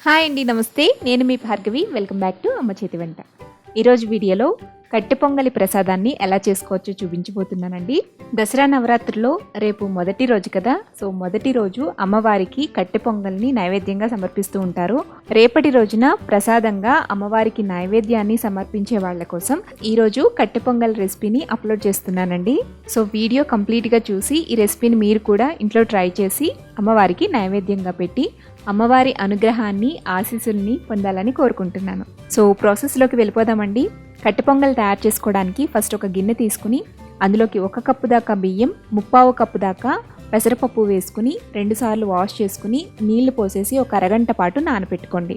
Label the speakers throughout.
Speaker 1: Hi అండి, నమస్తే. నేను మీ భార్గవి. వెల్కమ్ బ్యాక్ టు అమ్మ చేతి వంట. ఈరోజు వీడియోలో కట్టె పొంగలి ప్రసాదాన్ని ఎలా చేసుకోవచ్చో చూపించబోతున్నానండి. దసరా నవరాత్రుల్లో రేపు మొదటి రోజు కదా, సో మొదటి రోజు అమ్మవారికి కట్టె పొంగల్ని నైవేద్యంగా సమర్పిస్తూ ఉంటారు. రేపటి రోజున ప్రసాదంగా అమ్మవారికి నైవేద్యాన్ని సమర్పించే వాళ్ళ కోసం ఈరోజు కట్టె పొంగల్ రెసిపీని అప్లోడ్ చేస్తున్నానండి. సో వీడియో కంప్లీట్గా చూసి ఈ రెసిపీని మీరు కూడా ఇంట్లో ట్రై చేసి అమ్మవారికి నైవేద్యంగా పెట్టి అమ్మవారి అనుగ్రహాన్ని, ఆశీస్సుల్ని పొందాలని కోరుకుంటున్నాను. సో ప్రాసెస్లోకి వెళ్ళిపోదామండి. కట్టె పొంగల్ తయారు చేసుకోవడానికి ఫస్ట్ ఒక గిన్నె తీసుకుని అందులోకి 1 కప్పు దాకా బియ్యం, 1/4 కప్పు దాకా పెసరపప్పు వేసుకుని 2 సార్లు వాష్ చేసుకుని నీళ్లు పోసేసి ఒక అరగంట పాటు నానబెట్టుకోండి.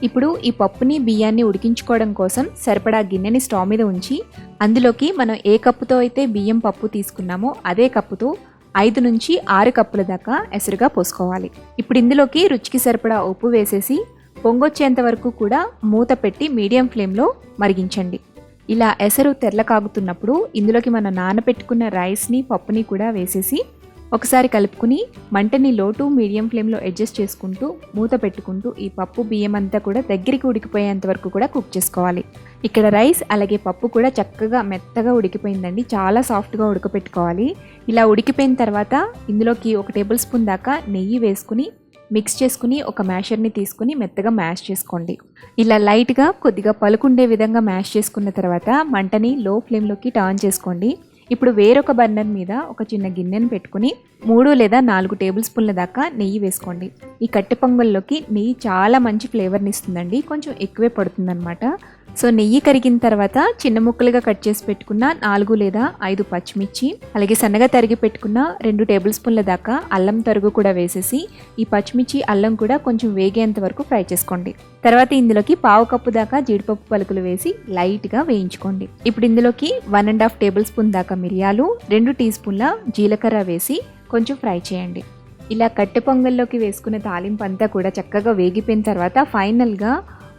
Speaker 1: ఇప్పుడు ఈ పప్పుని, బియ్యాన్ని ఉడికించుకోవడం కోసం సరిపడా గిన్నెని స్టవ్ మీద ఉంచి అందులోకి మనం ఏ కప్పుతో అయితే బియ్యం, పప్పు తీసుకున్నామో అదే కప్పుతో 5 నుంచి 6 కప్పుల దాకా ఎసరుగా పోసుకోవాలి. ఇప్పుడు ఇందులోకి రుచికి సరిపడా ఉప్పు వేసేసి పొంగొచ్చేంత వరకు కూడా మూత పెట్టి మీడియం ఫ్లేమ్లో మరిగించండి. ఇలా ఎసరు తెరల కాగుతున్నప్పుడు ఇందులోకి మనం నానబెట్టుకున్న రైస్ని, పప్పుని కూడా వేసేసి ఒకసారి కలుపుకుని మంటని లో టు మీడియం ఫ్లేమ్లో అడ్జస్ట్ చేసుకుంటూ మూత పెట్టుకుంటూ ఈ పప్పు, బియ్యం అంతా కూడా దగ్గరికి ఉడికిపోయేంత వరకు కూడా కుక్ చేసుకోవాలి. ఇక్కడ రైస్ అలాగే పప్పు కూడా చక్కగా మెత్తగా ఉడికిపోయిందండి. చాలా సాఫ్ట్గా ఉడకపెట్టుకోవాలి. ఇలా ఉడికిపోయిన తర్వాత ఇందులోకి 1 టేబుల్ స్పూన్ దాకా నెయ్యి వేసుకుని మిక్స్ చేసుకుని ఒక మ్యాషర్ని తీసుకుని మెత్తగా మ్యాష్ చేసుకోండి. ఇలా లైట్గా కొద్దిగా పలుకుండే విధంగా మ్యాష్ చేసుకున్న తర్వాత మంటని లో ఫ్లేమ్లోకి టర్న్ చేసుకోండి. ఇప్పుడు వేరొక బర్నర్ మీద ఒక చిన్న గిన్నెను పెట్టుకుని 3 లేదా 4 టేబుల్ స్పూన్ల దాకా నెయ్యి వేసుకోండి. ఈ కట్టె పొంగల్లోకి నెయ్యి చాలా మంచి ఫ్లేవర్ని ఇస్తుందండి. కొంచెం ఎక్కువే పడుతుందన్నమాట. సో నెయ్యి కరిగిన తర్వాత చిన్న ముక్కలుగా కట్ చేసి పెట్టుకున్న 4 లేదా 5 పచ్చిమిర్చి, అలాగే సన్నగా తరిగి పెట్టుకున్న 2 టేబుల్ స్పూన్ల దాకా అల్లం తరుగు కూడా వేసేసి ఈ పచ్చిమిర్చి, అల్లం కూడా కొంచెం వేగేంత వరకు ఫ్రై చేసుకోండి. తర్వాత ఇందులోకి 1/4 కప్పు దాకా జీడిపప్పు పలుకులు వేసి లైట్గా వేయించుకోండి. ఇప్పుడు ఇందులోకి 1.5 టేబుల్ స్పూన్ దాకా మిరియాలు, 2 టీ స్పూన్ల జీలకర్ర వేసి కొంచెం ఫ్రై చేయండి. ఇలా కట్టె పొంగల్లోకి వేసుకున్న తాలింపు అంతా కూడా చక్కగా వేగిపోయిన తర్వాత ఫైనల్గా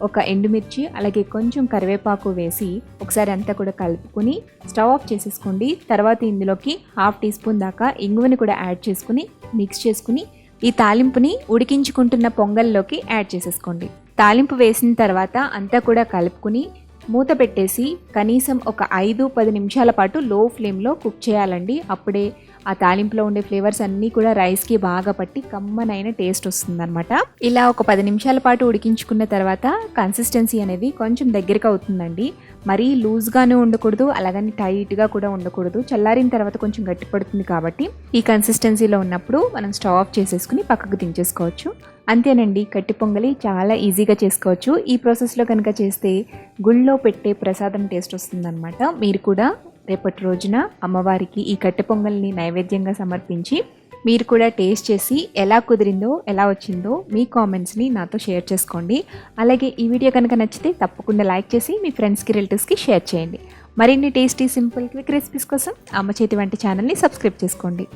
Speaker 1: ఒక ఎండుమిర్చి అలాగే కొంచెం కరివేపాకు వేసి ఒకసారి అంతా కూడా కలుపుకొని స్టవ్ ఆఫ్ చేసేసుకోండి. తర్వాత ఇందులోకి 1/2 టీ స్పూన్ దాకా ఇంగువని కూడా యాడ్ చేసుకుని మిక్స్ చేసుకుని ఈ తాలింపుని ఉడికించుకుంటున్న పొంగల్లోకి యాడ్ చేసేసుకోండి. తాలింపు వేసిన తర్వాత అంతా కూడా కలుపుకుని మూత పెట్టేసి కనీసం ఒక 5-10 నిమిషాల పాటు లో ఫ్లేమ్లో కుక్ చేయాలండి. అప్పుడే ఆ తాలింపులో ఉండే ఫ్లేవర్స్ అన్నీ కూడా రైస్కి బాగా పట్టి కమ్మనైన టేస్ట్ వస్తుందన్నమాట. ఇలా ఒక 10 నిమిషాల పాటు ఉడికించుకున్న తర్వాత కన్సిస్టెన్సీ అనేది కొంచెం దగ్గరికి అవుతుందండి. మరీ లూజ్గానే ఉండకూడదు, అలాగని టైట్గా కూడా ఉండకూడదు. చల్లారిన తర్వాత కొంచెం గట్టి పడుతుంది కాబట్టి ఈ కన్సిస్టెన్సీలో ఉన్నప్పుడు మనం స్టవ్ ఆఫ్ చేసేసుకుని పక్కకు దించేసుకోవచ్చు. అంతేనండి, కట్టె పొంగలి చాలా ఈజీగా చేసుకోవచ్చు. ఈ ప్రాసెస్లో కనుక చేస్తే గుళ్ళో పెట్టే ప్రసాదం టేస్ట్ వస్తుందన్నమాట. మీరు కూడా రేపటి రోజున అమ్మవారికి ఈ కట్టె పొంగల్ని నైవేద్యంగా సమర్పించి మీరు కూడా టేస్ట్ చేసి ఎలా కుదిరిందో, ఎలా వచ్చిందో మీ కామెంట్స్ని నాతో షేర్ చేసుకోండి. అలాగే ఈ వీడియో కనుక నచ్చితే తప్పకుండా లైక్ చేసి మీ ఫ్రెండ్స్కి, రిలేటివ్స్కి షేర్ చేయండి. మరిన్ని టేస్టీ, సింపుల్, క్విక్ రెసిపీస్ కోసం అమ్మ చేతి వంట ఛానల్ని సబ్స్క్రైబ్ చేసుకోండి.